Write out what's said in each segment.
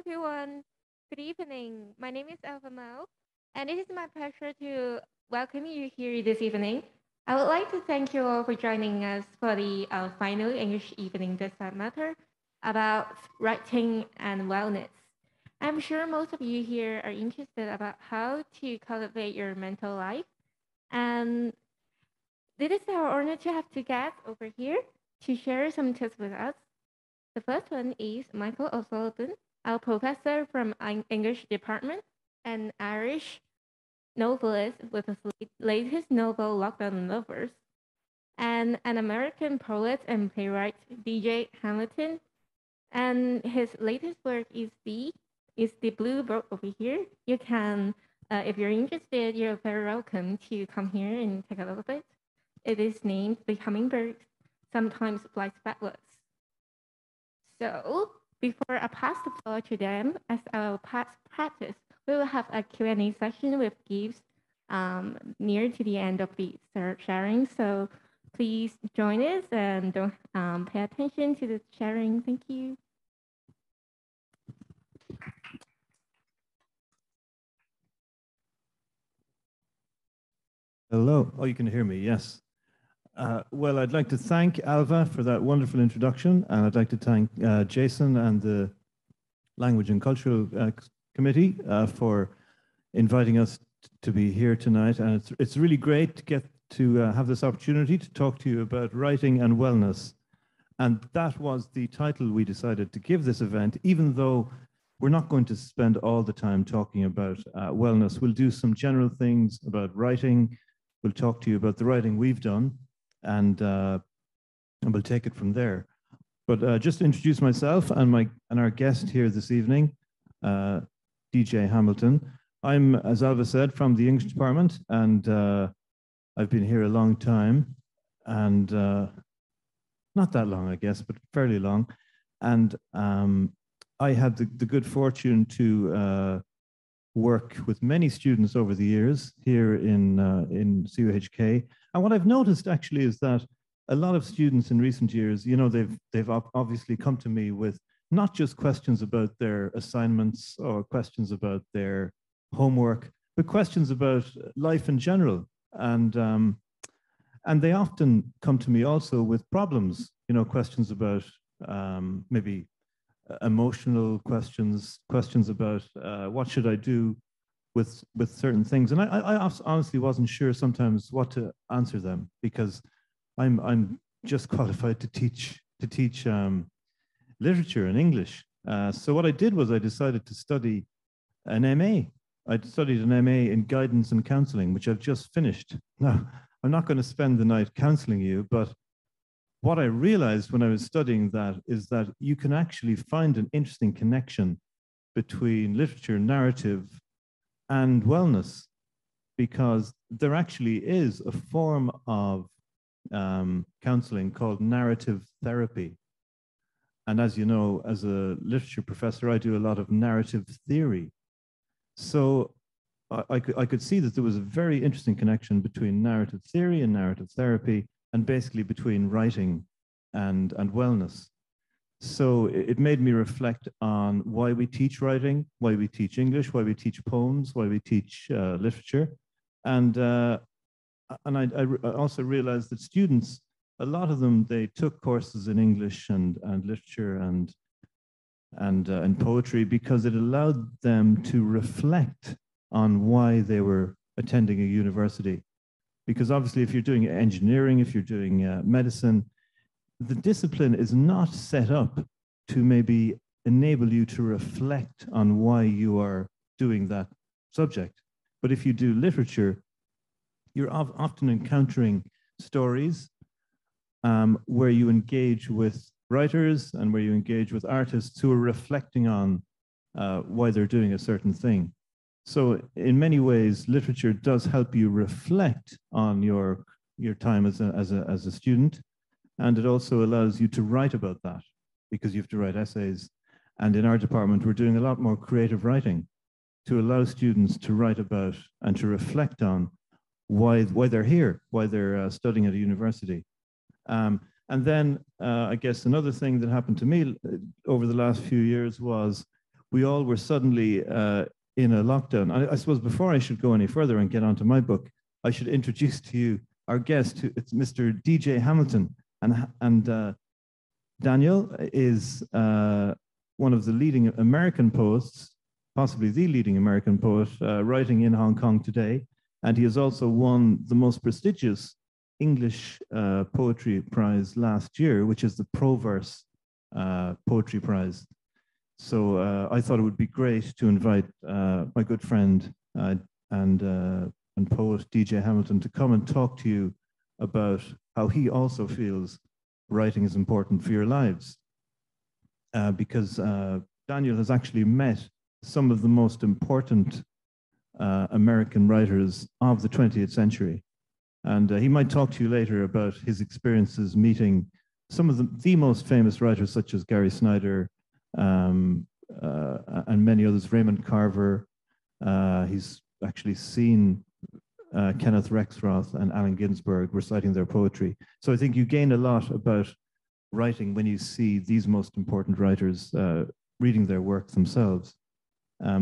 everyone. Good evening. My name is Alpha Mao, and it is my pleasure to welcome you here this evening. I would like to thank you all for joining us for the final English evening this semester about writing and wellness. I'm sure most of you here are interested about how to cultivate your mental life, and it is our honor to have two guests over here to share some tips with us. The first one is Michael O'Sullivan, our professor from English department, an Irish novelist with his latest novel, Lockdown Lovers, and an American poet and playwright, J Hamilton, and his latest work is the Blue Book over here. You can, if you're interested, you're very welcome to come here and take a look at it. It is named The Hummingbird Sometimes Flies Backwards. So before I pass the floor to them, as our past practice, we will have a Q&A session with gifts near to the end of the sharing. So please join us and don't pay attention to the sharing. Thank you. Hello. Oh, you can hear me. Yes. Well, I'd like to thank Alva for that wonderful introduction, and I'd like to thank Jason and the Language and Cultural Committee for inviting us to be here tonight. And it's really great to get to have this opportunity to talk to you about writing and wellness. And that was the title we decided to give this event, even though we're not going to spend all the time talking about wellness. We'll do some general things about writing. We'll talk to you about the writing we've done, and we'll take it from there. But just to introduce myself and our guest here this evening, DJ Hamilton. I'm, as Alva said, from the English department, and I've been here a long time, and not that long, I guess, but fairly long. And I had the good fortune to work with many students over the years here in CUHK. And what I've noticed actually is that a lot of students in recent years, you know, they've obviously come to me with not just questions about their assignments or questions about their homework, but questions about life in general. And they often come to me also with problems, you know, questions about maybe emotional questions about what should I do with certain things. And I honestly wasn't sure sometimes what to answer them, because I'm just qualified to teach literature and English. So what I did was I decided to study an MA. I studied an MA in guidance and counseling, which I've just finished. Now, I'm not going to spend the night counseling you, but what I realized when I was studying that is that you can actually find an interesting connection between literature, narrative, and wellness, because there actually is a form of counseling called narrative therapy. And as you know, as a literature professor, I do a lot of narrative theory. So I could see that there was a very interesting connection between narrative theory and narrative therapy, and basically between writing and wellness. So it made me reflect on why we teach writing, why we teach English, why we teach poems, why we teach literature. And I also realized that students, a lot of them, they took courses in English and literature and poetry because it allowed them to reflect on why they were attending a university. Because obviously, if you're doing engineering, if you're doing medicine, the discipline is not set up to maybe enable you to reflect on why you are doing that subject. But if you do literature, you're often encountering stories where you engage with writers and where you engage with artists who are reflecting on why they're doing a certain thing. So in many ways, literature does help you reflect on your time as a student, and it also allows you to write about that, because you have to write essays. And in our department, we're doing a lot more creative writing to allow students to write about and to reflect on why they're here, why they're studying at a university. And then I guess another thing that happened to me over the last few years was we all were suddenly in a lockdown. I suppose before I should go any further and get onto my book, I should introduce to you our guest. It's Mr. J Hamilton, and Daniel is one of the leading American poets, possibly the leading American poet writing in Hong Kong today. And he has also won the most prestigious English Poetry Prize last year, which is the Prof Poetry Prize. So I thought it would be great to invite my good friend and poet DJ Hamilton to come and talk to you about how he also feels writing is important for your lives. Because Daniel has actually met some of the most important American writers of the 20th century. And he might talk to you later about his experiences meeting some of the most famous writers, such as Gary Snyder and many others, Raymond Carver. He's actually seen Kenneth Rexroth and Allen Ginsberg reciting their poetry. So I think you gain a lot about writing when you see these most important writers reading their work themselves.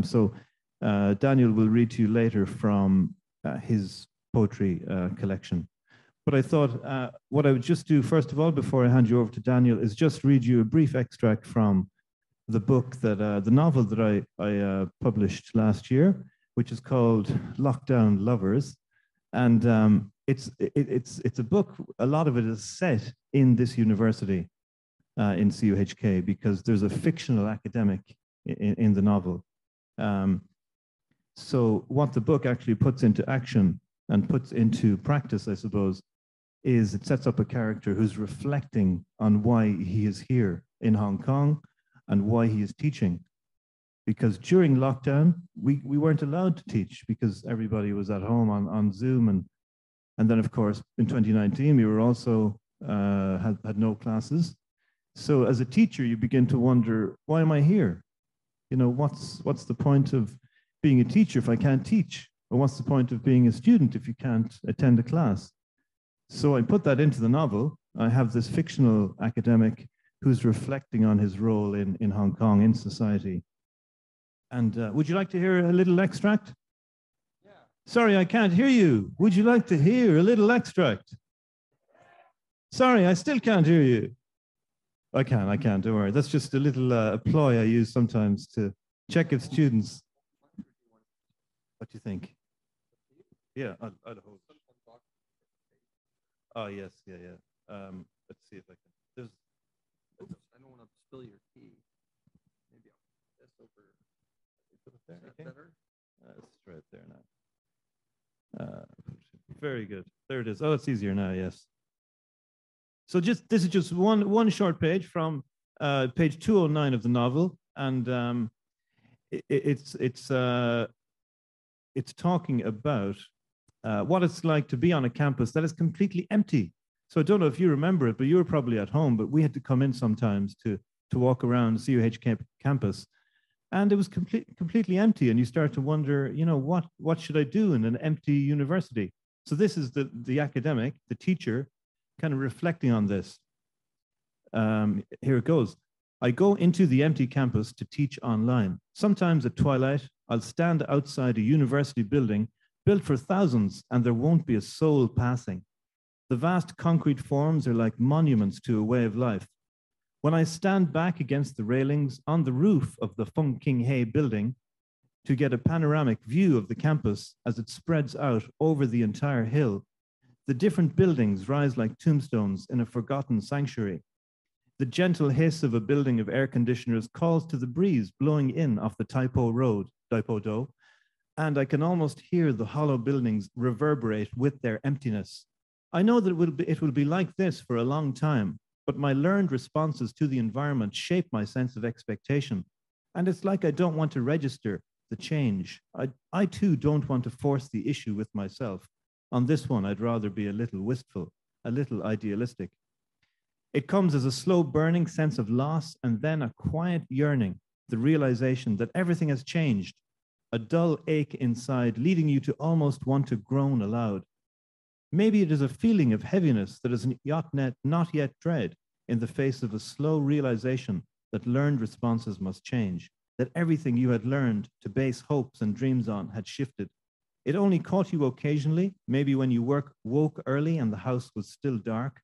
So Daniel will read to you later from his poetry collection. But I thought what I would just do, first of all, before I hand you over to Daniel, is just read you a brief extract from the book that, the novel that I published last year, which is called Lockdown Lovers. And it's a book, a lot of it is set in this university in CUHK, because there's a fictional academic in the novel. So what the book actually puts into action and puts into practice, I suppose, is it sets up a character who's reflecting on why he is here in Hong Kong and why he is teaching. Because during lockdown, we weren't allowed to teach because everybody was at home on Zoom. And then, of course, in 2019, we were also had no classes. So as a teacher, you begin to wonder, why am I here? You know, what's the point of being a teacher if I can't teach? Or what's the point of being a student if you can't attend a class? So I put that into the novel. I have this fictional academic who's reflecting on his role in Hong Kong, in society. And would you like to hear a little extract? Yeah. Sorry, I can't hear you. Would you like to hear a little extract? Sorry, I still can't hear you. I can, don't worry. That's just a little a ploy I use sometimes to check if students... What do you think? Yeah, I'll hold. Oh, yes, yeah. Let's see if I can. There's... I don't want to spill your tea. Maybe I'll put this over. There, Is that okay. better? Let's try it there now. Very good. There it is. Oh, it's easier now, yes. So this is just one short page from page 209 of the novel, and it's talking about what it's like to be on a campus that is completely empty. So I don't know if you remember it, but you were probably at home, but we had to come in sometimes to walk around CUH campus, and it was completely empty. And you start to wonder, you know, what should I do in an empty university? So this is the academic, the teacher, kind of reflecting on this. Here it goes. I go into the empty campus to teach online. Sometimes at twilight, I'll stand outside a university building built for thousands, and there won't be a soul passing. The vast concrete forms are like monuments to a way of life. When I stand back against the railings on the roof of the Fung King Hei building to get a panoramic view of the campus as it spreads out over the entire hill, the different buildings rise like tombstones in a forgotten sanctuary. The gentle hiss of a building of air conditioners calls to the breeze blowing in off the Taipo Road, Taipo Do, and I can almost hear the hollow buildings reverberate with their emptiness. I know that it will be like this for a long time, but my learned responses to the environment shape my sense of expectation. And it's like I don't want to register the change. I too don't want to force the issue with myself. On this one, I'd rather be a little wistful, a little idealistic. It comes as a slow burning sense of loss and then a quiet yearning, the realization that everything has changed, a dull ache inside leading you to almost want to groan aloud. Maybe it is a feeling of heaviness that is not yet dread in the face of a slow realization that learned responses must change. that everything you had learned to base hopes and dreams on had shifted. It only caught you occasionally, maybe when you woke early and the house was still dark,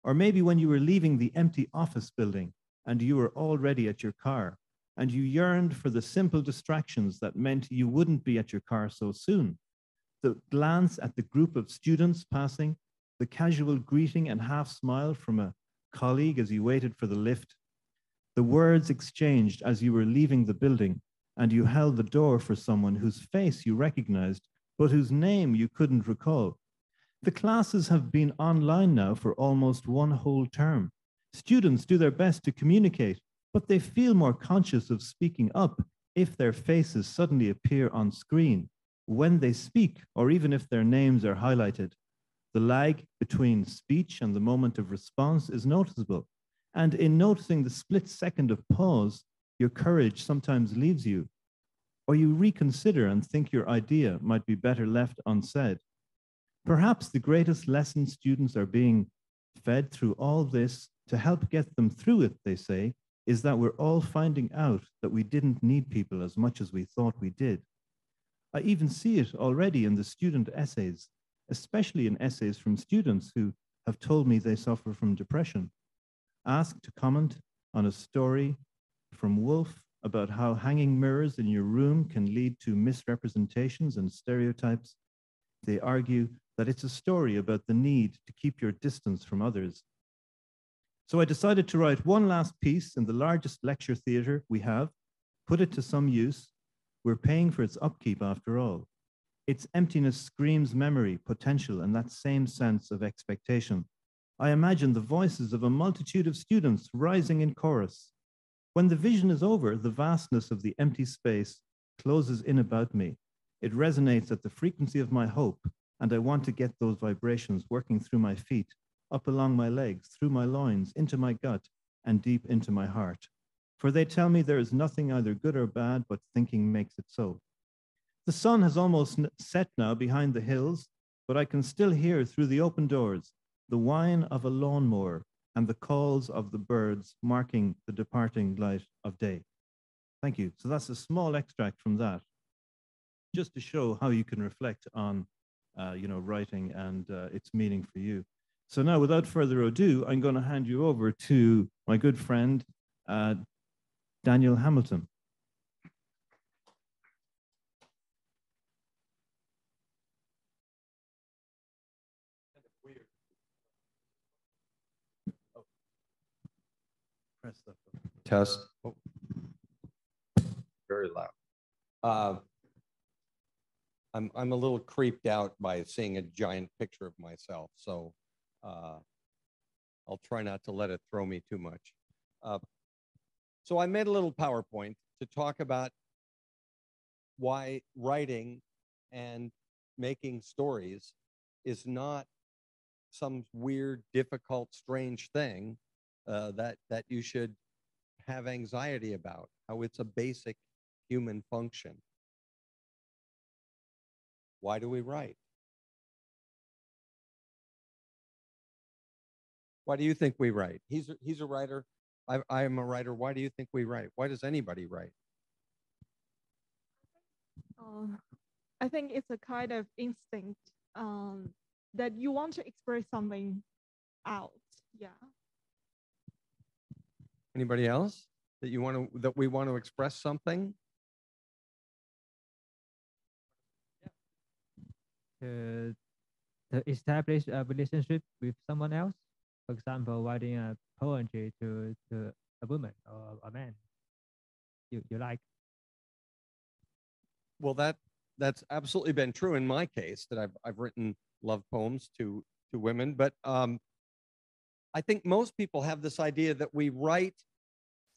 or maybe when you were leaving the empty office building and you were already at your car, and you yearned for the simple distractions that meant you wouldn't be at your car so soon. The glance at the group of students passing, the casual greeting and half smile from a colleague as you waited for the lift, the words exchanged as you were leaving the building and you held the door for someone whose face you recognized, but whose name you couldn't recall. The classes have been online now for almost one whole term. Students do their best to communicate, but they feel more conscious of speaking up if their faces suddenly appear on screen, when they speak, or even if their names are highlighted. The lag between speech and the moment of response is noticeable. And in noticing the split second of pause, your courage sometimes leaves you, or you reconsider and think your idea might be better left unsaid. Perhaps the greatest lesson students are being fed through all this to help get them through it, they say, is that we're all finding out that we didn't need people as much as we thought we did. I even see it already in the student essays, especially in essays from students who have told me they suffer from depression. Asked to comment on a story from Wolf about how hanging mirrors in your room can lead to misrepresentations and stereotypes, they argue that it's a story about the need to keep your distance from others. So I decided to write one last piece in the largest lecture theatre we have, put it to some use. We're paying for its upkeep after all. Its emptiness screams memory, potential, and that same sense of expectation. I imagine the voices of a multitude of students rising in chorus. When the vision is over, the vastness of the empty space closes in about me. It resonates at the frequency of my hope, and I want to get those vibrations working through my feet, up along my legs, through my loins, into my gut, and deep into my heart. For they tell me there is nothing either good or bad, but thinking makes it so. The sun has almost set now behind the hills, but I can still hear through the open doors the whine of a lawnmower and the calls of the birds marking the departing light of day. Thank you. So that's a small extract from that, just to show how you can reflect on writing and its meaning for you. So now, without further ado, I'm going to hand you over to my good friend, Daniel Hamilton. Oh. Press that button. Test. Oh. Very loud. I'm a little creeped out by seeing a giant picture of myself, so I'll try not to let it throw me too much. So I made a little PowerPoint to talk about why writing and making stories is not some weird, difficult, strange thing that you should have anxiety about, how it's a basic human function. Why do we write? Why do you think we write? He's a writer. I am a writer. Why do you think we write? Why does anybody write? I think it's a kind of instinct that you want to express something out. Yeah. Anybody else that we want to express something? To establish a relationship with someone else. For example, writing a poetry to a woman or a man you like. Well, that's absolutely been true in my case, that I've written love poems to women, but I think most people have this idea that we write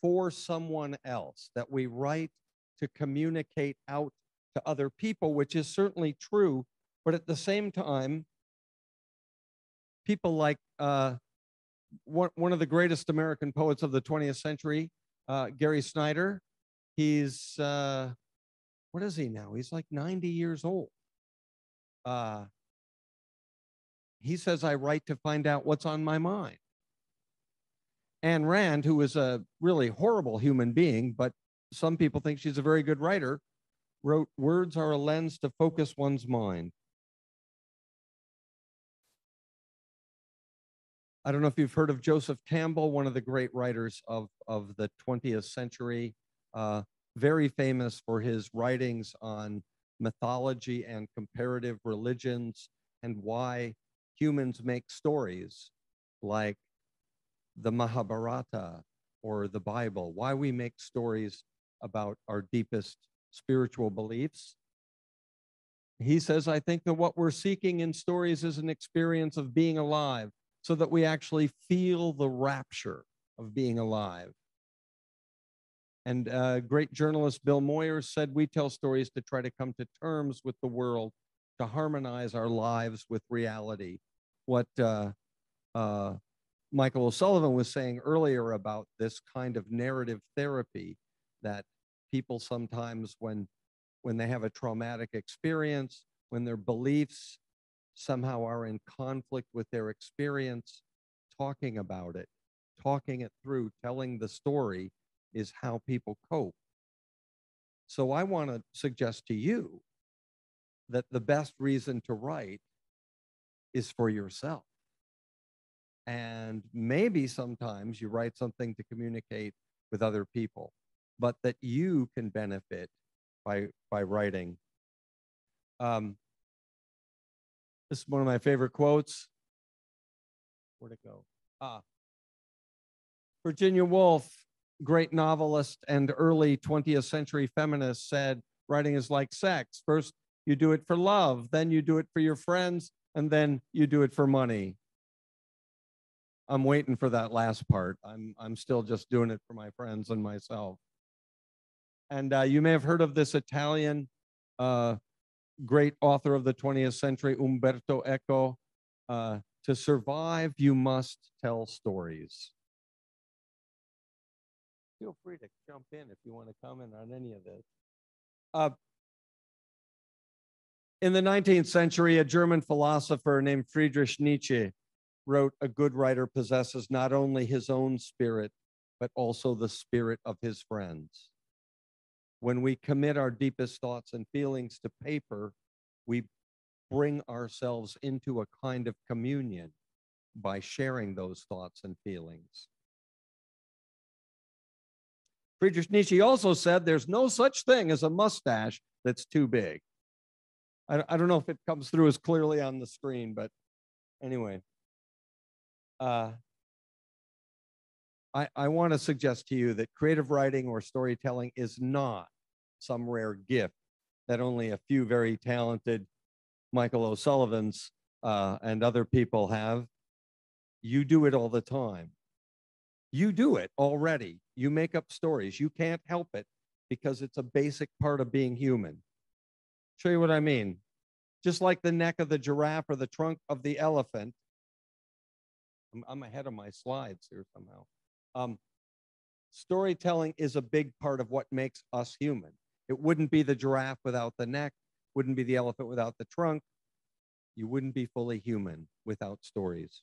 for someone else, that we write to communicate out to other people, which is certainly true. But at the same time, people like one of the greatest American poets of the 20th century, Gary Snyder, he's, what is he now? He's like 90 years old. He says, I write to find out what's on my mind. Ayn Rand, who is a really horrible human being, but some people think she's a very good writer, wrote, "Words are a lens to focus one's mind." I don't know if you've heard of Joseph Campbell, one of the great writers of the 20th century, very famous for his writings on mythology and comparative religions and why humans make stories like the Mahabharata or the Bible, why we make stories about our deepest spiritual beliefs. He says, I think that what we're seeking in stories is an experience of being alive, so that we actually feel the rapture of being alive. And great journalist Bill Moyers said, we tell stories to try to come to terms with the world, to harmonize our lives with reality. What Michael O'Sullivan was saying earlier about this kind of narrative therapy, that people sometimes when they have a traumatic experience, when their beliefs somehow are in conflict with their experience, talking about it, talking it through, telling the story is how people cope. So I want to suggest to you that the best reason to write is for yourself. And maybe sometimes you write something to communicate with other people, but that you can benefit by writing. This is one of my favorite quotes. Where'd it go? Virginia Woolf, great novelist and early 20th century feminist, said, writing is like sex. First, you do it for love, then you do it for your friends, and then you do it for money. I'm waiting for that last part. I'm still just doing it for my friends and myself. And you may have heard of this Italian great author of the 20th century, Umberto Eco. To survive, you must tell stories. Feel free to jump in if you want to comment on any of this. In the 19th century, a German philosopher named Friedrich Nietzsche wrote, a good writer possesses not only his own spirit, but also the spirit of his friends. When we commit our deepest thoughts and feelings to paper, we bring ourselves into a kind of communion by sharing those thoughts and feelings. Friedrich Nietzsche also said there's no such thing as a mustache that's too big. I don't know if it comes through as clearly on the screen, but anyway. I want to suggest to you that creative writing or storytelling is not some rare gift that only a few very talented Michael O'Sullivans and other people have. You do it all the time. You do it already. You make up stories. You can't help it because it's a basic part of being human. Show you what I mean. Just like the neck of the giraffe or the trunk of the elephant. I'm ahead of my slides here somehow. Storytelling is a big part of what makes us human. It wouldn't be the giraffe without the neck, wouldn't be the elephant without the trunk. You wouldn't be fully human without stories.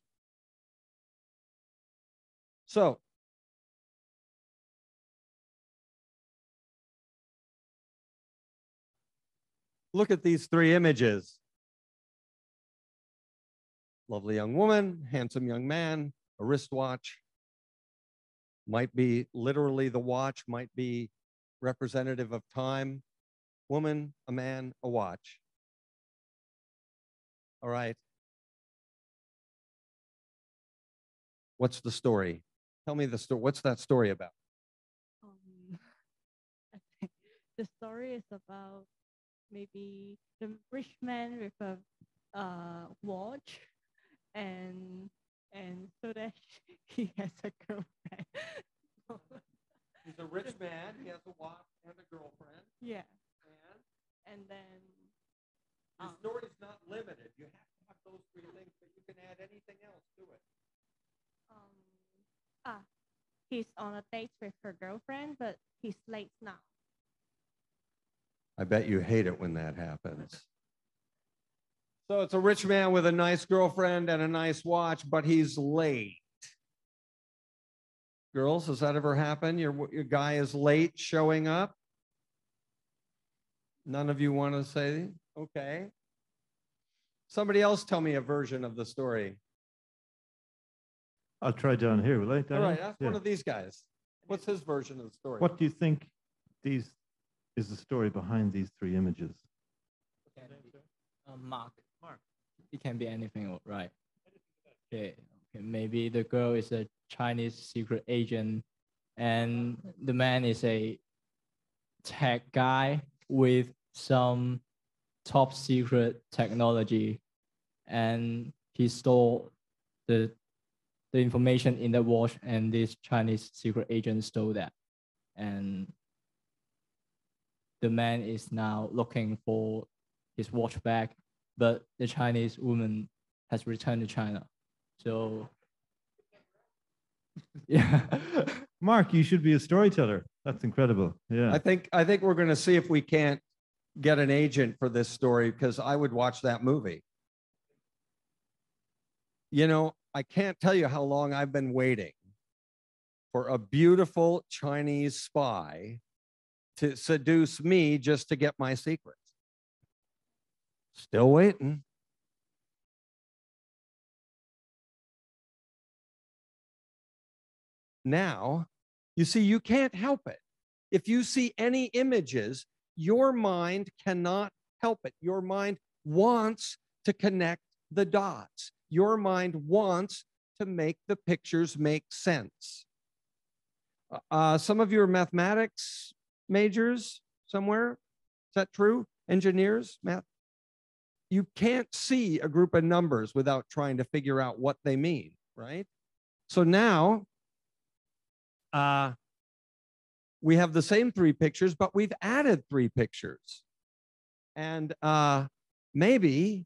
So, look at these three images. Lovely young woman, handsome young man, a wristwatch. Might be literally the watch, might be representative of time. Woman, a man, a watch. All right. What's the story? Tell me the story. What's that story about? I think the story is about maybe the rich man with a watch, and so that he has a girlfriend. He's a rich man. He has a watch and a girlfriend. Yeah. And then the story's not limited. You have to have those three things, but you can add anything else to it. He's on a date with her girlfriend, but he's late now. I bet you hate it when that happens. So it's a rich man with a nice girlfriend and a nice watch, but he's late. Girls, has that ever happened? Your guy is late showing up? None of you want to say? Okay. Somebody else tell me a version of the story. I'll try down here, will I? All Daniel? right, ask one of these guys. What's his version of the story? What do you think is the story behind these three images? Mark. It can be anything, right? Okay. Maybe the girl is a Chinese secret agent, and the man is a tech guy with some top secret technology, and he stole the information in the watch, and this Chinese secret agent stole that, and the man is now looking for his watch back, but the Chinese woman has returned to China. So, yeah. Mark, you should be a storyteller. That's incredible. Yeah. I think we're going to see if we can't get an agent for this story, because I would watch that movie. You know, I can't tell you how long I've been waiting for a beautiful Chinese spy to seduce me just to get my secrets. Still waiting. Now, you see, you can't help it. If you see any images, your mind cannot help it. Your mind wants to connect the dots. Your mind wants to make the pictures make sense. Some of you are mathematics majors somewhere. Is that true? Engineers, math? You can't see a group of numbers without trying to figure out what they mean, right? So now, we have the same three pictures, but we've added three pictures. And maybe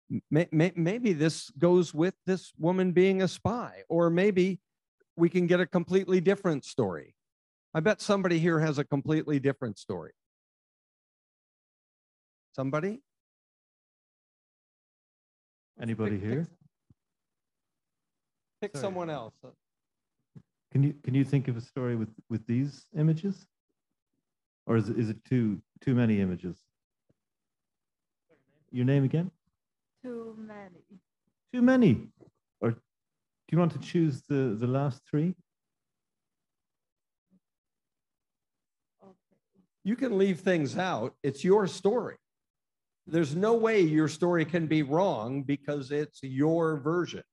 this goes with this woman being a spy, or maybe we can get a completely different story. I bet somebody here has a completely different story. Somebody? Anybody here? Pick Sorry. someone else. Can you think of a story with these images? Or is it too many images? Your name again? Too many. Too many. Or do you want to choose the last three? Okay. You can leave things out. It's your story. There's no way your story can be wrong because it's your version.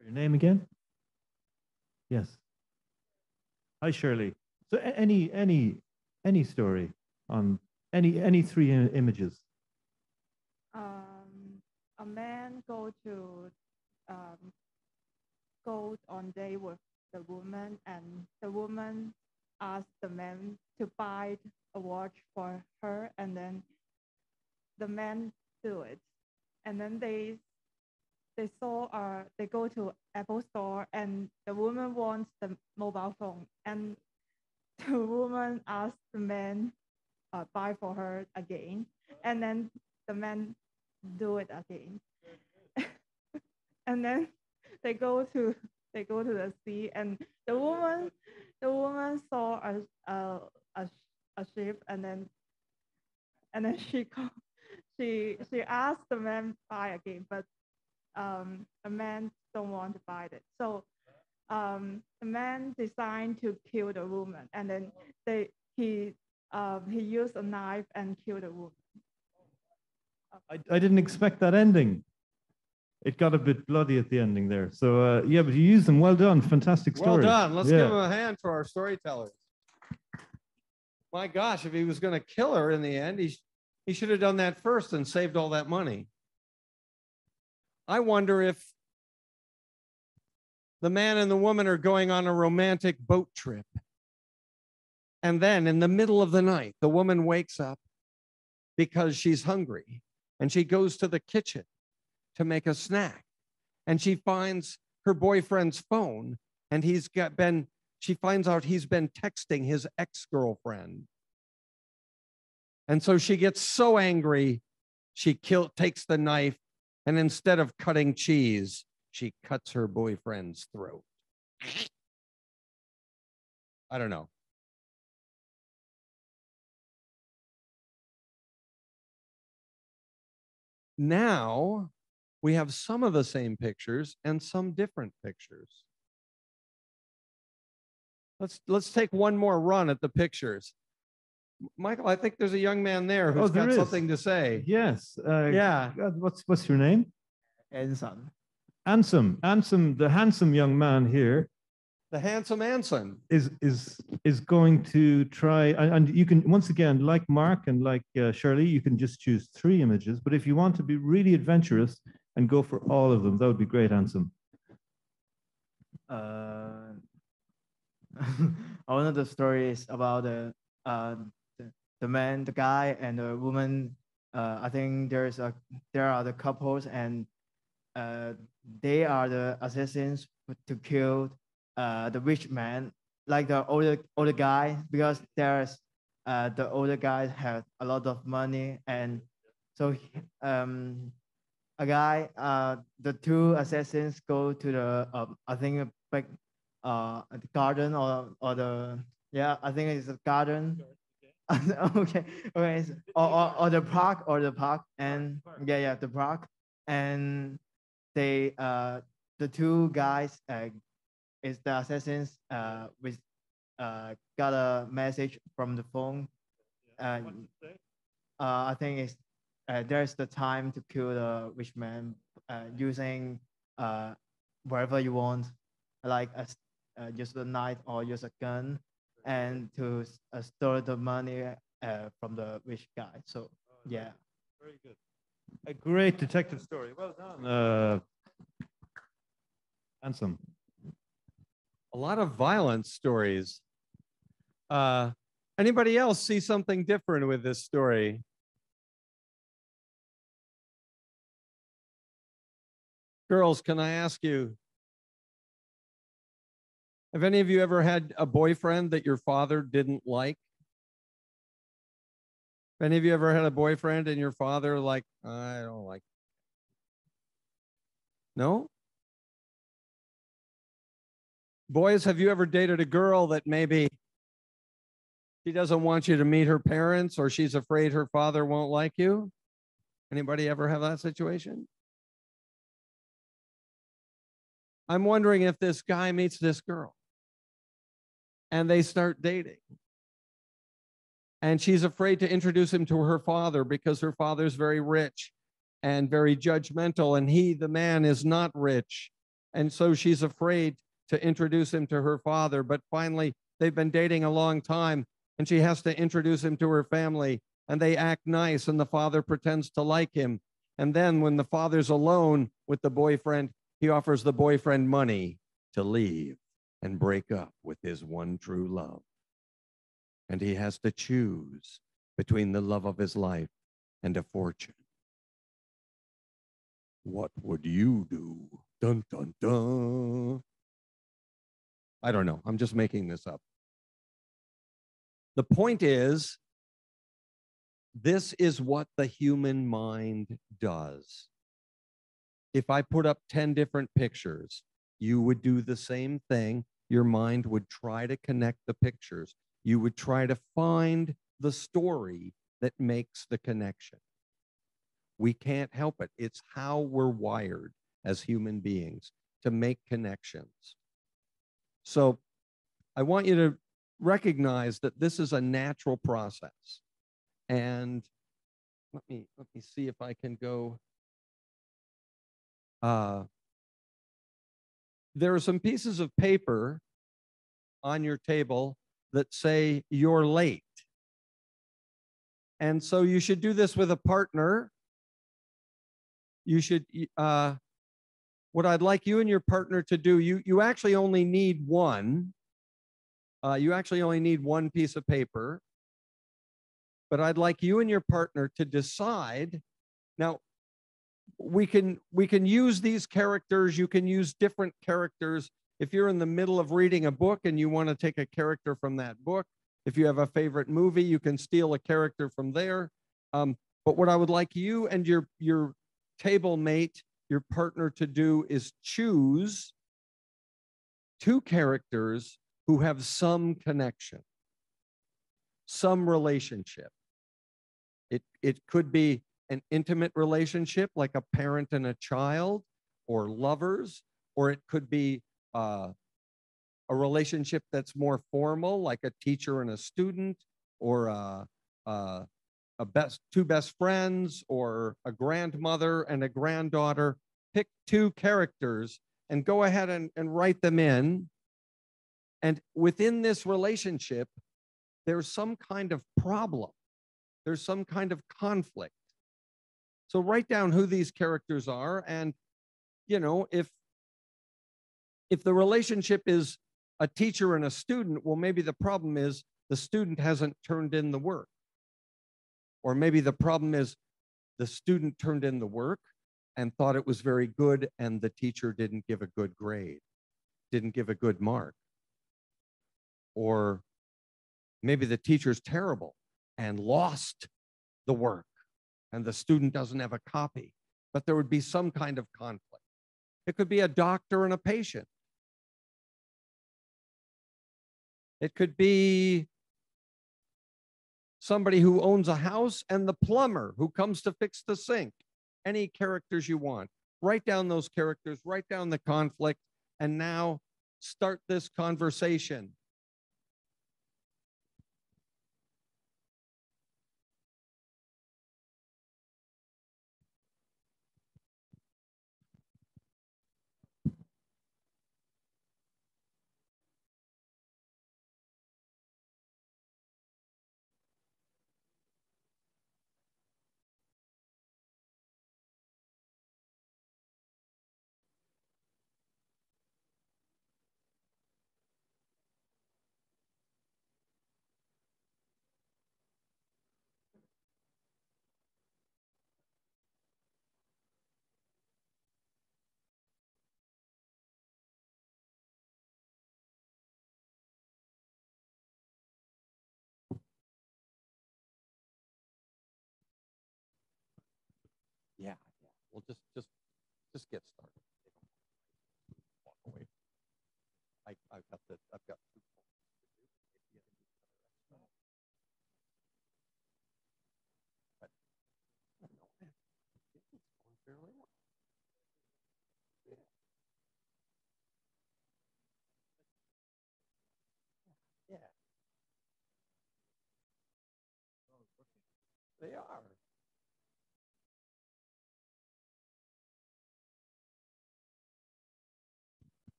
Your name again? Yes. Hi, Shirley. So any story on any three images? A man go on date with the woman, and the woman asked the man to buy a watch for her, and then the man do it, and then they go to Apple store, and the woman wants the mobile phone, and the woman asked the man buy for her again, and then the man do it again. And then they go to the sea, and the woman saw a ship, and then she asked the man buy again, but the man don't want to buy it. So the man decided to kill the woman, and then he used a knife and killed the woman. I didn't expect that ending. It got a bit bloody at the ending there. So yeah, but you used them. Well done. Fantastic story. Well done. Let's give him a hand for our storytellers. My gosh, if he was going to kill her in the end, he should have done that first and saved all that money. I wonder if the man and the woman are going on a romantic boat trip. And then in the middle of the night, the woman wakes up because she's hungry, and she goes to the kitchen to make a snack, and she finds her boyfriend's phone, and she finds out he's been texting his ex-girlfriend. And so she gets so angry, she takes the knife, and instead of cutting cheese, she cuts her boyfriend's throat. I don't know. Now we have some of the same pictures and some different pictures. Let's take one more run at the pictures. Michael, I think there's a young man there who's got something to say. Yes. Yeah. What's your name? Anson. Ansem, the handsome young man here The handsome Anson. is going to try, and you can, once again, like Mark and like Shirley, you can just choose 3 images. But if you want to be really adventurous and go for all of them, that would be great, Ansem. One of the stories about the man, the guy, and the woman. I think there are the couples, and they are the assassins to kill the rich man, like the older guy, because there's the older guy has a lot of money, and so a guy, the 2 assassins go to the I think a big the garden or the, yeah, I think it's a garden. Okay, or the park, and yeah, the park, and they the 2 guys is the assassins with got a message from the phone. I think it's there's the time to kill the rich man using whatever you want, like just a knife or use a gun, and to store the money from the rich guy. So yeah. Very good. A great detective story. Well done, Ansem. A lot of violence stories. Anybody else see something different with this story? Girls, can I ask you, have any of you ever had a boyfriend that your father didn't like? Have any of you ever had a boyfriend and your father like, I don't like? No? Boys, have you ever dated a girl that maybe she doesn't want you to meet her parents, or she's afraid her father won't like you? Anybody ever have that situation? I'm wondering if this guy meets this girl and they start dating, and she's afraid to introduce him to her father because her father's very rich and very judgmental, and he, the man, is not rich. And so she's afraid to introduce him to her father. But finally, they've been dating a long time, and she has to introduce him to her family, and they act nice, and the father pretends to like him. And then when the father's alone with the boyfriend, he offers the boyfriend money to leave and break up with his one true love. And he has to choose between the love of his life and a fortune. What would you do? Dun, dun, dun. I don't know. I'm just making this up. The point is, this is what the human mind does. If I put up 10 different pictures, you would do the same thing. Your mind would try to connect the pictures. You would try to find the story that makes the connection. We can't help it. It's how we're wired as human beings to make connections. So I want you to recognize that this is a natural process. And let me see if I can go. There are some pieces of paper on your table that say you're late. And so you should do this with a partner. You should, what I'd like you and your partner to do, you actually only need one. You actually only need one piece of paper. But I'd like you and your partner to decide. Now, we can use these characters. You can use different characters. If you're in the middle of reading a book and you want to take a character from that book, if you have a favorite movie, you can steal a character from there. But what I would like you and your table mate your partner to do is choose two characters who have some connection, some relationship. It could be an intimate relationship like a parent and a child, or lovers, or it could be a relationship that's more formal, like a teacher and a student, or two best friends, or a grandmother and a granddaughter. Pick two characters and go ahead and write them in. And within this relationship, there's some kind of problem. There's some kind of conflict. So write down who these characters are. And, you know, if the relationship is a teacher and a student, well, maybe the problem is the student hasn't turned in the work. Or maybe the problem is the student turned in the work and thought it was very good, and the teacher didn't give a good grade, didn't give a good mark. Or maybe the teacher's terrible and lost the work, and the student doesn't have a copy, but there would be some kind of conflict. It could be a doctor and a patient. It could be somebody who owns a house and the plumber who comes to fix the sink. Any characters you want. Write down those characters, write down the conflict, and now start this conversation. Yeah. Well, just get started. Walk away. I've got two. But I don't know. It's going fairly well. Yeah. They are.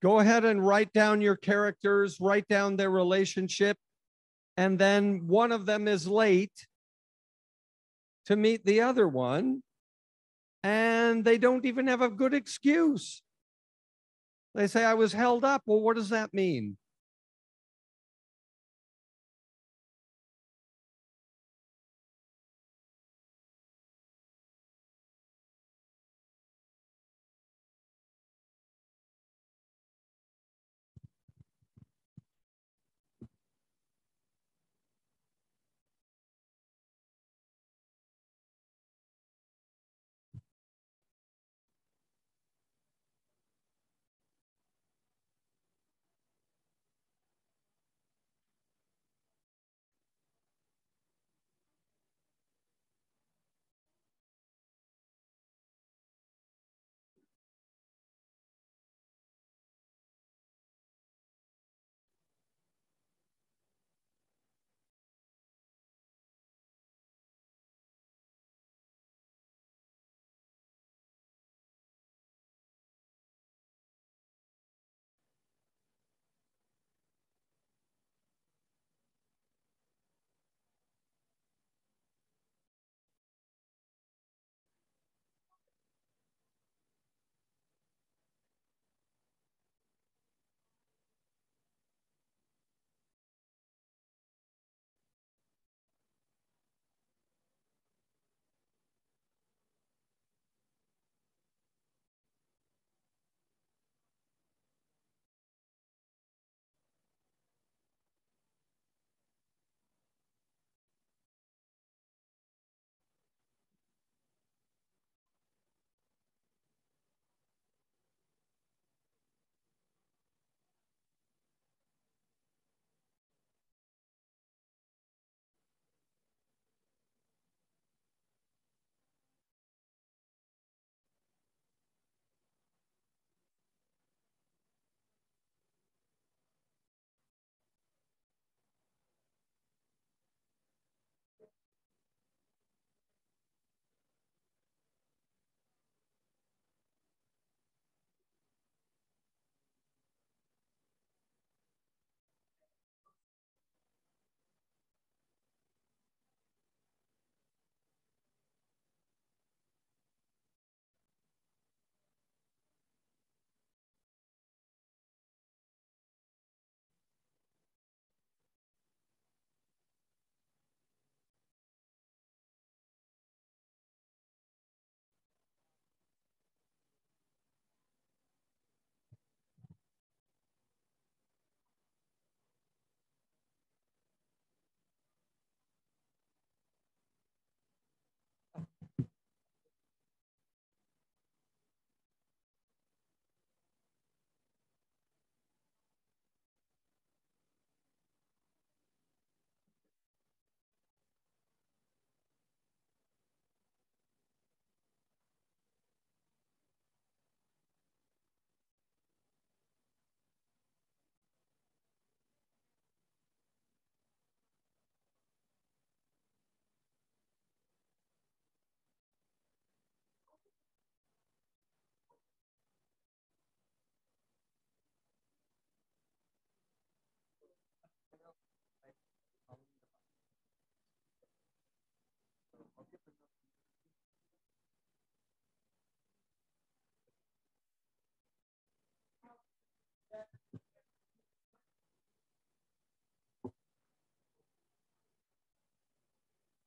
Go ahead and write down your characters, write down their relationship, and then one of them is late to meet the other one, and they don't even have a good excuse. They say, I was held up. Well, what does that mean?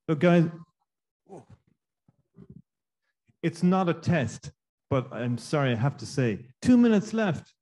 So guys, it's not a test, but I'm sorry, I have to say, 2 minutes left.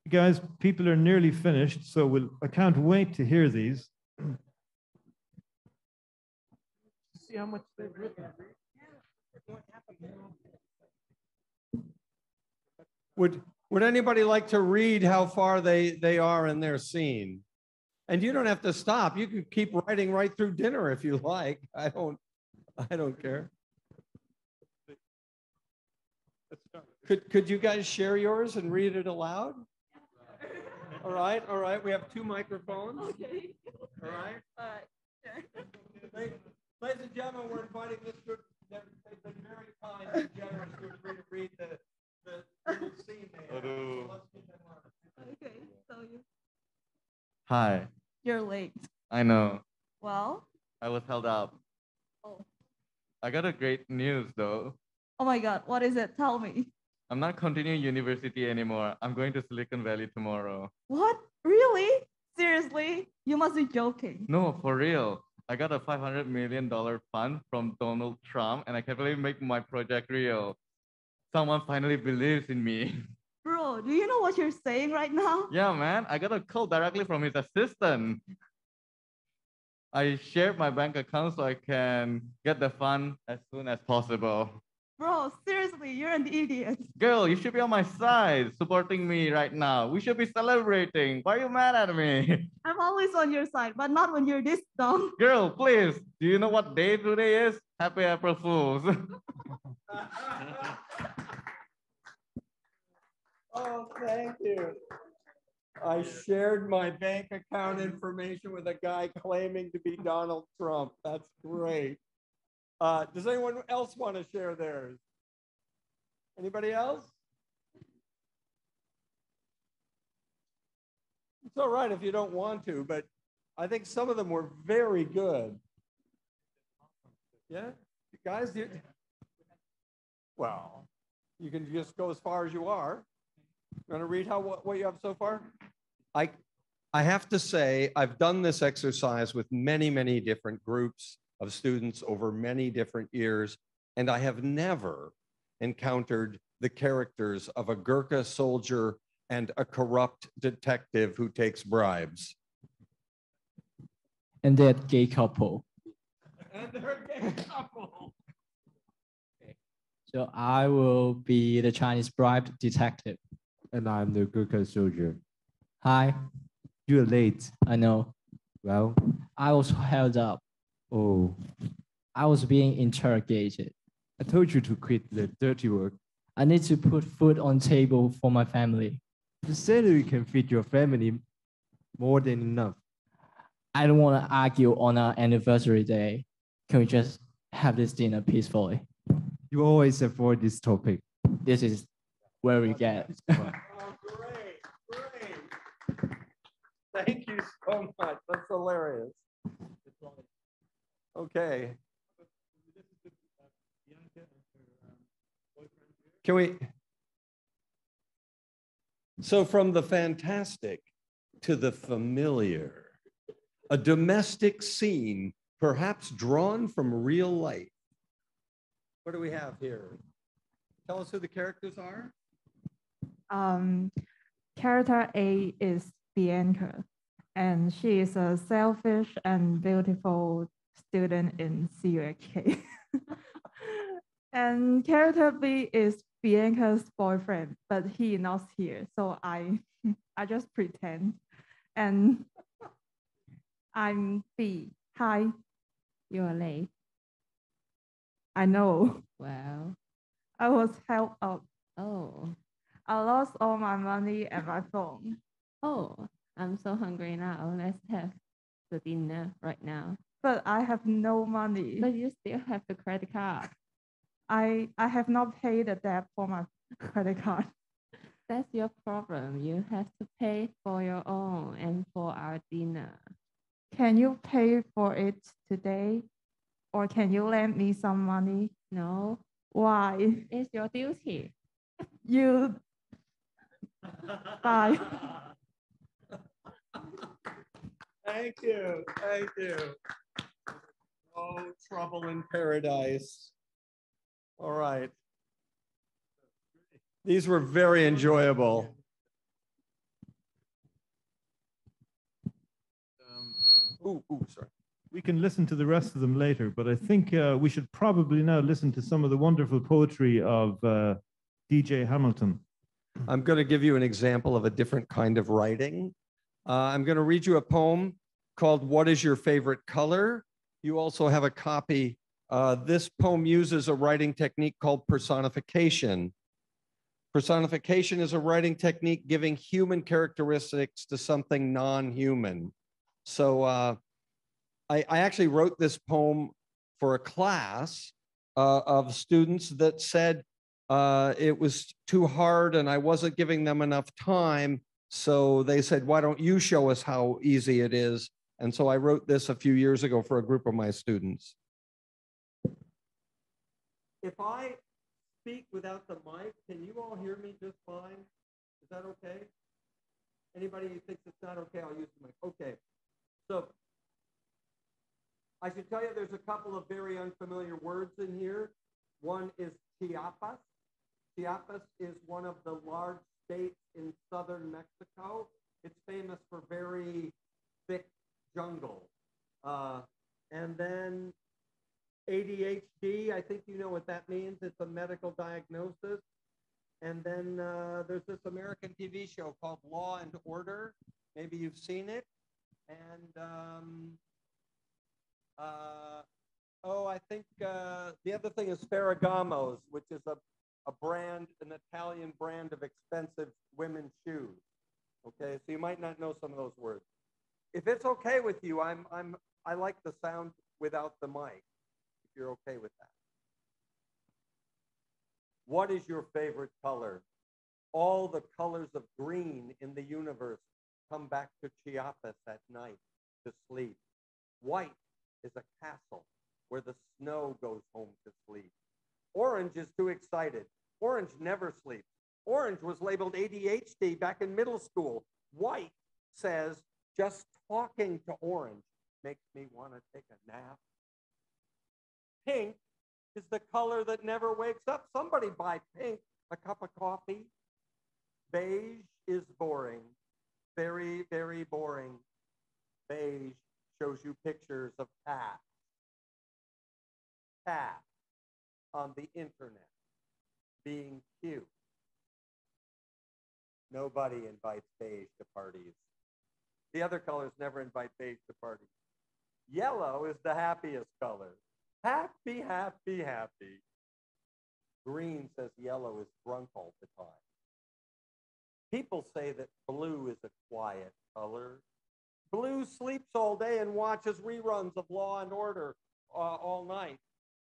Guys, people are nearly finished, so I can't wait to hear these. See how much they've written. Would anybody like to read how far they are in their scene? And you don't have to stop. You can keep writing right through dinner if you like. I don't care. Could you guys share yours and read it aloud? All right. We have 2 microphones. Okay. All right. Sure. Ladies and gentlemen, we're inviting this group. They've been very kind and generous to read the little scene they have. So let's get them on. Okay. So Hi, you're late. I know. Well. I was held up. Oh. I got a great news though. Oh my God. What is it? Tell me. I'm not continuing university anymore. I'm going to Silicon Valley tomorrow. What? Really? Seriously? You must be joking. No, for real. I got a $500 million fund from Donald Trump and I can't believe make my project real. Someone finally believes in me. Bro, do you know what you're saying right now? Yeah, man, I got a call directly from his assistant. I shared my bank account so I can get the fund as soon as possible. Bro, seriously, you're an idiot. Girl, you should be on my side, supporting me right now. We should be celebrating. Why are you mad at me? I'm always on your side, but not when you're this dumb. Girl, please, do you know what day today is? Happy April Fools. Oh, thank you. I shared my bank account information with a guy claiming to be Donald Trump. That's great. Does anyone else want to share theirs? Anybody else? It's all right if you don't want to, but I think some of them were very good. Yeah, you guys, well, you can just go as far as you are. You want to read what you have so far? I have to say, I've done this exercise with many, many different groups of students over many different years, and I have never encountered the characters of a Gurkha soldier and a corrupt detective who takes bribes. And that gay couple. And they're a gay couple. Okay. So I will be the Chinese bribe detective. And I'm the Gurkha soldier. Hi, You're late. I know. Well, I was held up. oh, I was being interrogated. I told you to quit the dirty work. I need to put food on table for my family. The salary can feed your family more than enough. I don't want to argue on our anniversary day. Can we just have this dinner peacefully? You always avoid this topic. This is where we get. Oh, great. Thank you so much. That's hilarious. Okay. Can we? So from the fantastic to the familiar, a domestic scene, perhaps drawn from real life. What do we have here? Tell us who the characters are. Character A is Bianca, and she is a selfish and beautiful student in CUHK. And character B is Bianca's boyfriend, but he is not here, so I just pretend. And I'm B. Hi. You're late. I know. Wow. I was held up. Oh. I lost all my money and my phone. Oh, I'm so hungry now. Let's have the dinner right now. But I have no money. But you still have the credit card. I have not paid the debt for my credit card. That's your problem. You have to pay for your own and for our dinner. Can you pay for it today? Or can you lend me some money? No, Why? it's your duty. You. Bye. Thank you. Thank you. Oh, trouble in paradise. All right. These were very enjoyable. Sorry. We can listen to the rest of them later, but I think we should probably now listen to some of the wonderful poetry of DJ Hamilton. I'm going to give you an example of a different kind of writing. I'm going to read you a poem called What is Your Favorite Color? You also have a copy. This poem uses a writing technique called personification. Personification is a writing technique giving human characteristics to something non-human. So I actually wrote this poem for a class of students that said it was too hard and I wasn't giving them enough time. So they said, why don't you show us how easy it is? And so I wrote this a few years ago for a group of my students. If I speak without the mic, can you all hear me just fine? Is that okay? Anybody who thinks it's not okay, I'll use the mic. Okay. So I should tell you there's a couple of very unfamiliar words in here. One is Chiapas. Chiapas is one of the large states in southern Mexico. It's famous for very thick jungle. And then ADHD, I think you know what that means. It's a medical diagnosis. And then there's this American TV show called Law and Order. Maybe you've seen it. And I think the other thing is Ferragamo's, which is a brand, an Italian brand of expensive women's shoes. Okay, so you might not know some of those words. If it's okay with you, I like the sound without the mic, if you're okay with that. What is your favorite color? All the colors of green in the universe come back to Chiapas at night to sleep. White is a castle where the snow goes home to sleep. Orange is too excited. Orange never sleeps. Orange was labeled ADHD back in middle school. White says, just talking to orange makes me want to take a nap. Pink is the color that never wakes up. Somebody buy pink a cup of coffee. Beige is boring. Very, very boring. Beige shows you pictures of cats. Cats on the internet being cute. Nobody invites beige to parties. The other colors never invite beige to parties. Yellow is the happiest color. Happy, happy, happy. Green says yellow is drunk all the time. People say that blue is a quiet color. Blue sleeps all day and watches reruns of Law and Order all night.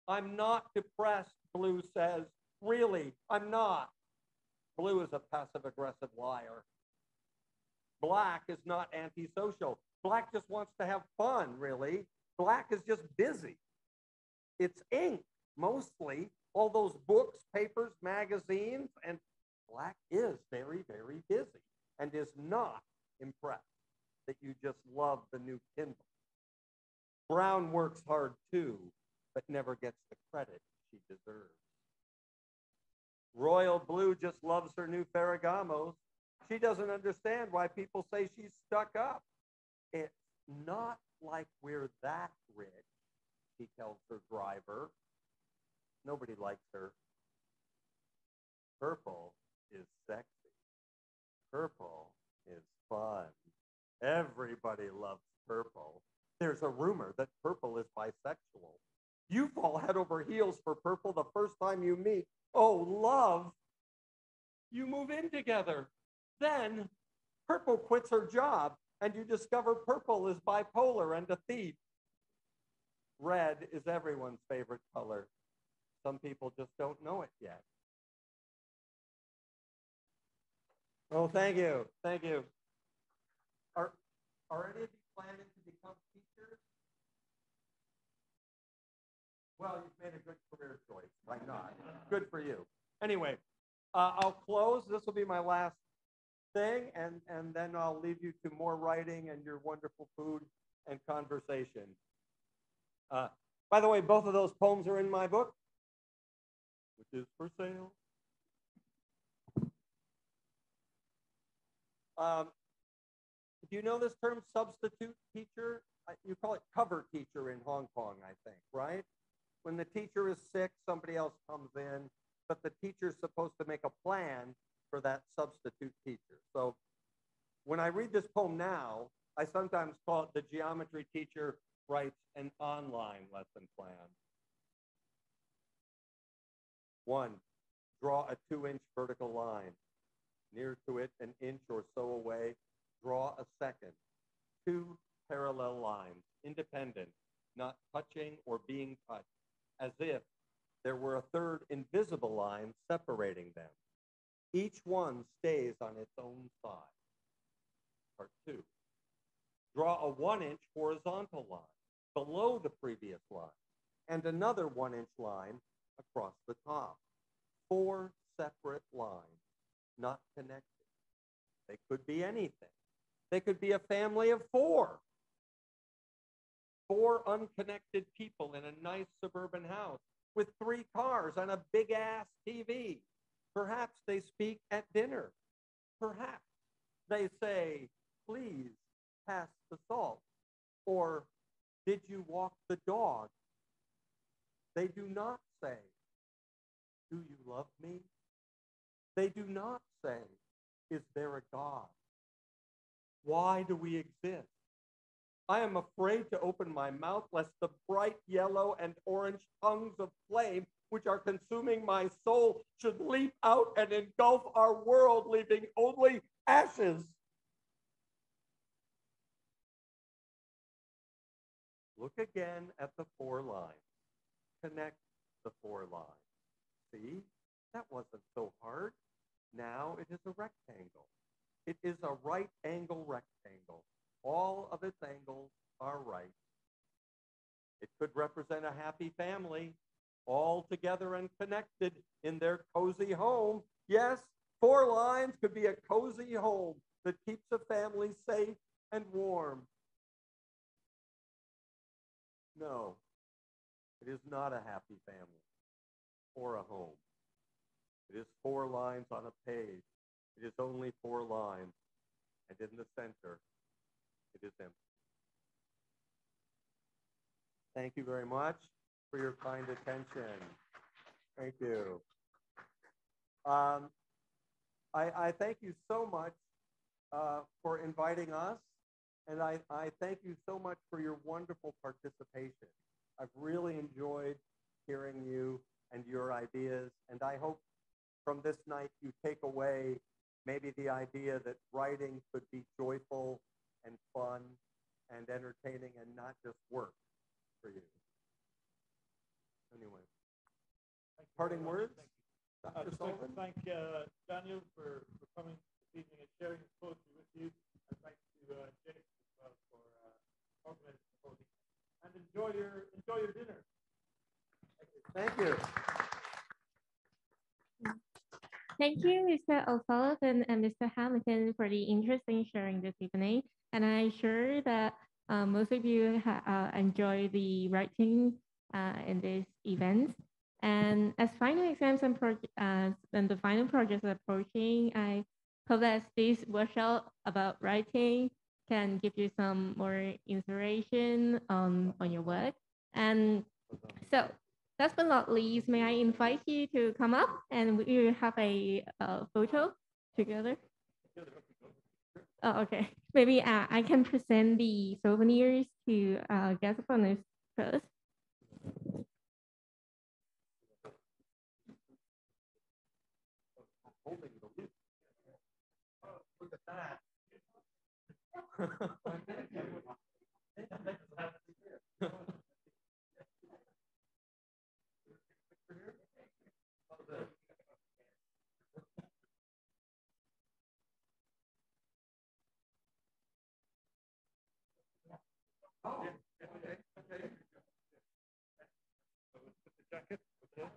I'm not depressed, Blue says. Really, I'm not. Blue is a passive-aggressive liar. Black is not antisocial. Black just wants to have fun, really. Black is just busy. It's ink, mostly. All those books, papers, magazines, and Black is very, very busy and is not impressed that you just love the new Kindle. Brown works hard too, but never gets the credit she deserves. Royal Blue just loves her new Ferragamos. She doesn't understand why people say she's stuck up. It's not like we're that rich, she tells her driver. Nobody likes her. Purple is sexy. Purple is fun. Everybody loves purple. There's a rumor that purple is bisexual. You fall head over heels for purple the first time you meet. Oh, love. You move in together. Then purple quits her job and you discover purple is bipolar and a thief. Red is everyone's favorite color. Some people just don't know it yet. Oh, thank you. Thank you. Are any of you planning to become teachers? Well, you've made a good career choice. Why not? Good for you. Anyway, I'll close. This will be my last thing, and then I'll leave you to more writing and your wonderful food and conversation. By the way, both of those poems are in my book, which is for sale. Do you know this term, substitute teacher? You call it cover teacher in Hong Kong, I think, right? When the teacher is sick, somebody else comes in, but the teacher's supposed to make a plan for that substitute teacher. So when I read this poem now, I sometimes call it the geometry teacher writes an online lesson plan. 1, draw a 2-inch vertical line. Near to it, an inch or so away, draw a second. 2 parallel lines, independent, not touching or being touched, as if there were a third invisible line separating them. Each one stays on its own side. Part 2, draw a 1-inch horizontal line below the previous line and another 1-inch line across the top. 4 separate lines, not connected. They could be anything. They could be a family of 4. 4 unconnected people in a nice suburban house with 3 cars and a big-ass TV. Perhaps they speak at dinner. Perhaps they say, please pass the salt. Or, did you walk the dog? They do not say, do you love me? They do not say, is there a God? Why do we exist? I am afraid to open my mouth lest the bright yellow and orange tongues of flame which are consuming my soul should leap out and engulf our world, leaving only ashes. Look again at the 4 lines. Connect the 4 lines. See, that wasn't so hard. Now it is a rectangle. It is a right angle rectangle. All of its angles are right. It could represent a happy family, all together and connected in their cozy home. Yes, 4 lines could be a cozy home that keeps a family safe and warm. No, it is not a happy family or a home. It is 4 lines on a page. It is only 4 lines, and in the center, it is empty. Thank you very much for your kind attention. Thank you. I thank you so much for inviting us, and I thank you so much for your wonderful participation. I've really enjoyed hearing you and your ideas. And I hope from this night you take away maybe the idea that writing could be joyful and fun and entertaining and not just work for you. Anyway, parting words? Dr. Sullivan? Thank Daniel for coming this evening and sharing his poetry with you. And thanks to Jason as well for organizing the whole evening. And enjoy your dinner. Thank you. Thank you, Mr. O'Sullivan and Mr. Hamilton, for the interesting sharing this evening. And I'm sure that most of you enjoy the writing in this event. And as final exams and the final projects are approaching, I hope that this workshop about writing can give you some more inspiration on your work. And so, last but not least, may I invite you to come up and we will have a photo together. Oh, okay. Maybe I can present the souvenirs to guest partners first. Jacket, okay.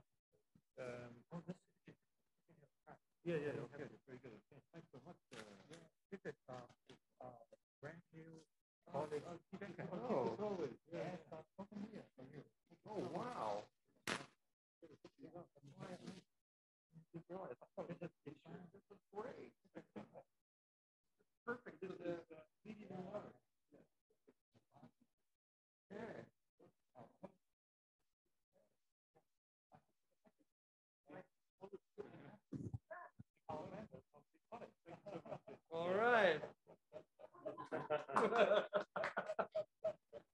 Yeah, okay, very good. Okay. Thanks so much. This is brand new college jacket. Oh, Always. Yeah. Oh, wow. This is great. Perfect. This is medium and large. Yeah. All right.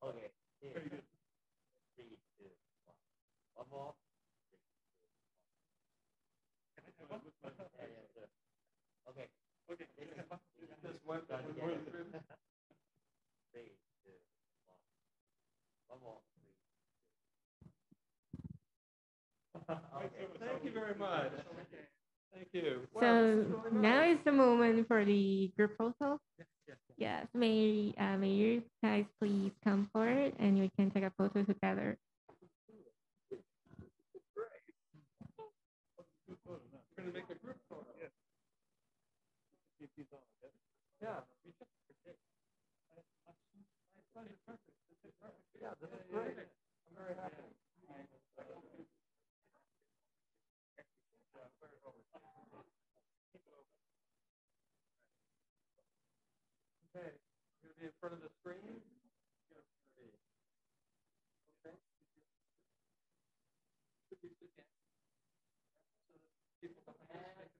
Okay. Very good. 3, 2, 1. One more. 3, 2, 1. Okay. Okay. Just one. 3, 2, 1. One more. Okay. Thank you very much. Thank you. Wow, So this is really now nice. is the moment for the group photo. Yes, may you guys please come forward and we can take a photo together. We're going to make a group photo. Yeah. Yeah, this is great. I'm very happy. Okay, you're going to be in front of the screen. Okay. People behind us,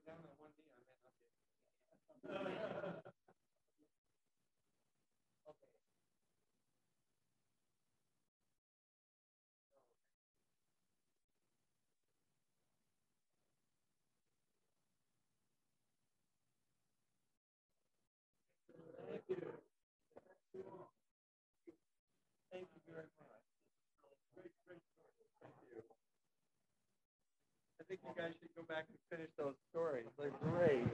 down on one knee, I may not be. Okay. Thank you. Thank you very much. Great story. Thank you. I think you guys should go back and finish those stories. They're great.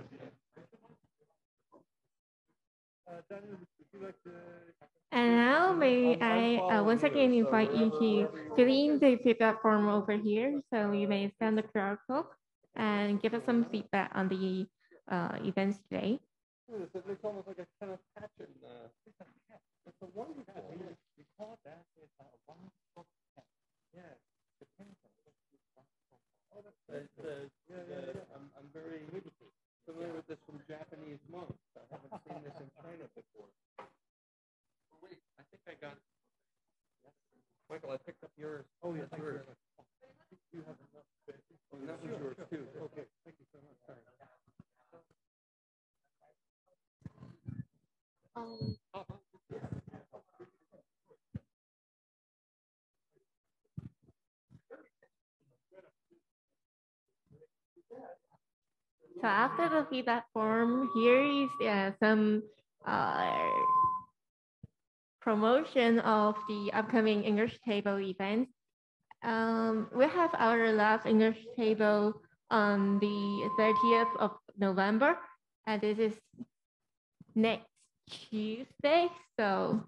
Daniel, would you like to? And now may I once again invite you to fill in the feedback form over here. So you may scan the QR code and give us some feedback on the events today. It looks almost like a kind of passion. It's a wonderful. We call that a one-stop cat. Yeah. I'm very familiar with this from Japanese monks. I haven't seen this in China before. Oh, wait, I think I got. Michael, I picked up yours. Oh, yes, yours. You have enough space. Oh, that was yours too. Okay, thank you so much. Sorry. So after the feedback form, here is some promotion of the upcoming English table events. We have our last English table on the 30th of November, and this is next Tuesday. So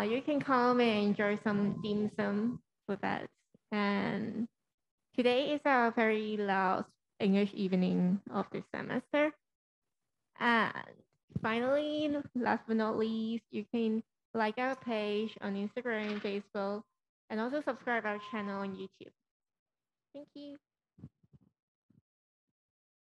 you can come and enjoy some dim sum with us. And today is our very last English evening of this semester. And finally, last but not least, you can like our page on Instagram and Facebook, and also subscribe our channel on YouTube. Thank you.